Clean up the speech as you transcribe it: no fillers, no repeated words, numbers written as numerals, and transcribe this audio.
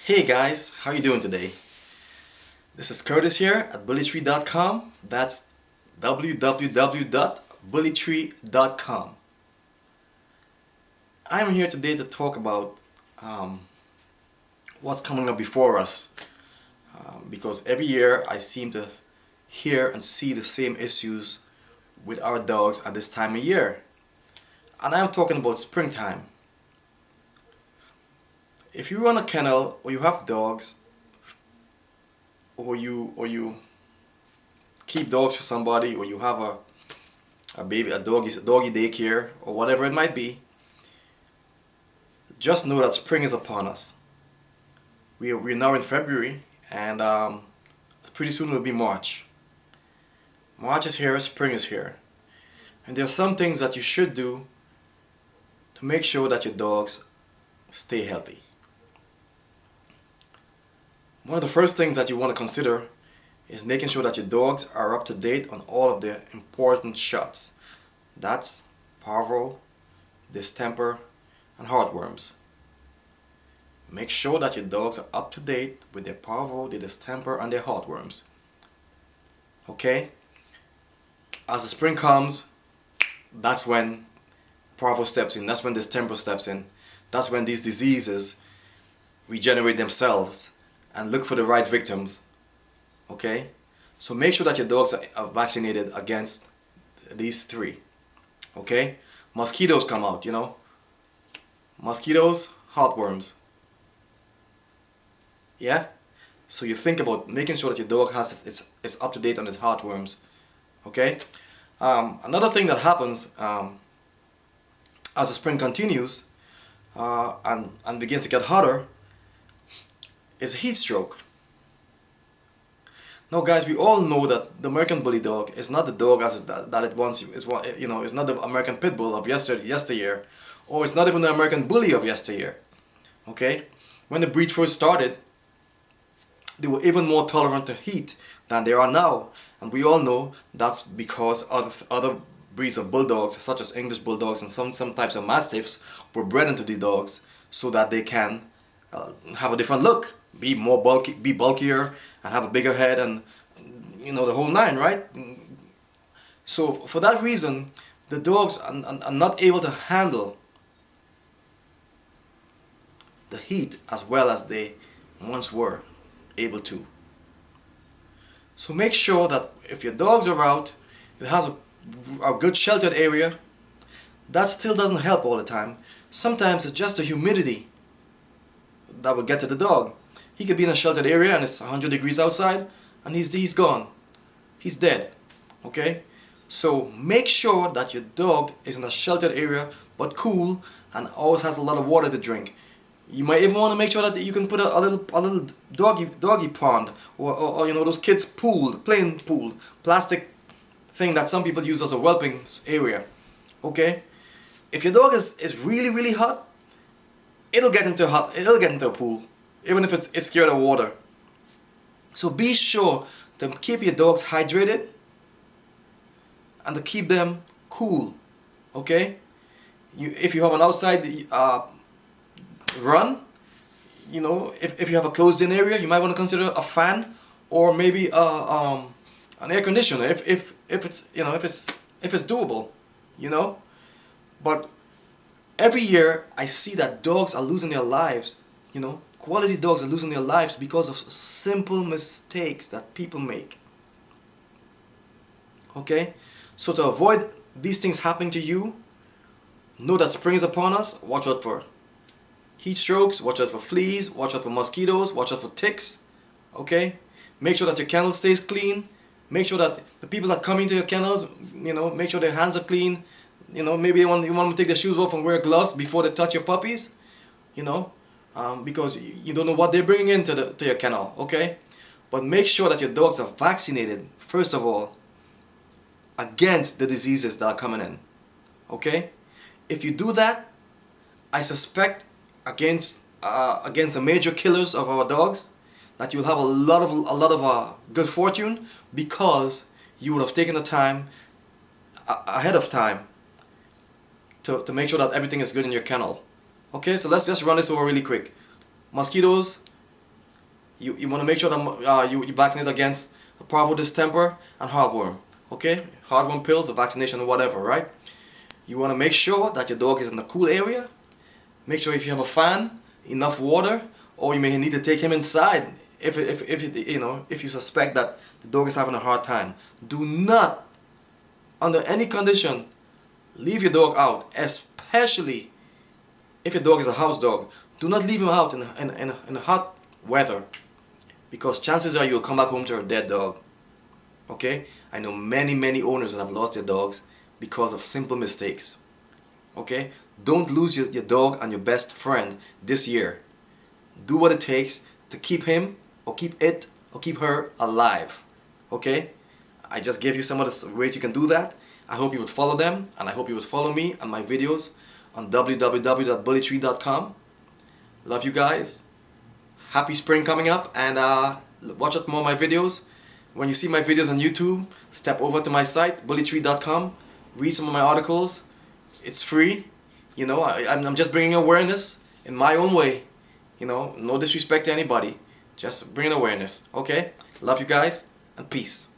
Hey guys, how you doing today? This is Curtis here at bullytree.com. That's www.bullytree.com. I'm here today to talk about what's coming up before us, because every year I seem to hear and see the same issues with our dogs at this time of year. And I'm talking about springtime. If you run a kennel or you have dogs, or you keep dogs for somebody, or you have a doggy daycare, or whatever it might be, just know that spring is upon us. We're now in February, and pretty soon it will be March. March is here, spring is here, and there are some things that you should do to make sure that your dogs stay healthy. One of the first things that you want to consider is making sure that your dogs are up to date on all of their important shots. That's parvo, distemper, and heartworms. Make sure that your dogs are up to date with their parvo, their distemper, and their heartworms. Okay? As the spring comes, that's when parvo steps in, that's when distemper steps in, that's when these diseases regenerate themselves and look for the right victims. Okay? So make sure that your dogs are vaccinated against these three. Okay? Mosquitoes come out, Mosquitoes, heartworms. Yeah? So you think about making sure that your dog has it's up to date on its heartworms. Okay? Another thing that happens as the spring continues and begins to get hotter is heat stroke. Now guys, we all know that the American Bully dog is not the dog that it once is. It's not the American Pit Bull of yesteryear, or it's not even the American Bully of yesteryear. Okay? When the breed first started, they were even more tolerant to heat than they are now, and we all know that's because other breeds of bulldogs, such as English bulldogs and some types of mastiffs, were bred into these dogs so that they can have a different look, be more bulky, be bulkier, and have a bigger head, and the whole nine, right? So for that reason, the dogs are not able to handle the heat as well as they once were able to. So make sure that if your dogs are out, it has a good sheltered area. That still doesn't help all the time. Sometimes it's just the humidity that will get to the dog. He could be in a sheltered area and it's 100 degrees outside and he's gone. He's dead. Okay? So make sure that your dog is in a sheltered area but cool and always has a lot of water to drink. You might even want to make sure that you can put a little doggy pond or those kids pool, playing pool, plastic thing that some people use as a whelping area. Okay? If your dog is really hot, it'll get into a pool, even if it's scared of water. So be sure to keep your dogs hydrated and to keep them cool. Okay? If you have an outside run, if you have a closed-in area, you might want to consider a fan or maybe an air conditioner if it's doable, But every year I see that dogs are losing their lives, quality dogs are losing their lives because of simple mistakes that people make. Okay? So to avoid these things happening to you, know that spring is upon us. Watch out for heat strokes, watch out for fleas, watch out for mosquitoes, watch out for ticks. Okay? Make sure that your kennel stays clean. Make sure that the people that come into your kennels, make sure their hands are clean. Maybe you want them to take their shoes off and wear gloves before they touch your puppies, because you don't know what they're bringing into your kennel, okay? But make sure that your dogs are vaccinated, first of all, against the diseases that are coming in, okay? If you do that, I suspect against the major killers of our dogs, that you'll have a lot of good fortune, because you would have taken the time ahead of time to make sure that everything is good in your kennel. Okay, so let's just run this over really quick. Mosquitoes, You want to make sure that you vaccinate against parvo distemper and heartworm. Okay, heartworm pills or vaccination or whatever, right? You want to make sure that your dog is in a cool area. Make sure if you have a fan, enough water, or you may need to take him inside if you suspect that the dog is having a hard time. Do not, under any condition, leave your dog out, especially if your dog is a house dog. Do not leave him out in hot weather, because chances are you'll come back home to a dead dog. Okay? I know many owners that have lost their dogs because of simple mistakes. Okay? Don't lose your dog and your best friend this year. Do what it takes to keep him or keep it or keep her alive. Okay? I just gave you some of the ways you can do that. I hope you would follow them, and I hope you would follow me and my videos on www.bullytree.com. Love you guys. Happy spring coming up, and watch out more of my videos. When you see my videos on YouTube, step over to my site, bullytree.com. Read some of my articles. It's free. You know, I'm just bringing awareness in my own way. You know, no disrespect to anybody. Just bringing awareness. Okay? Love you guys, and peace.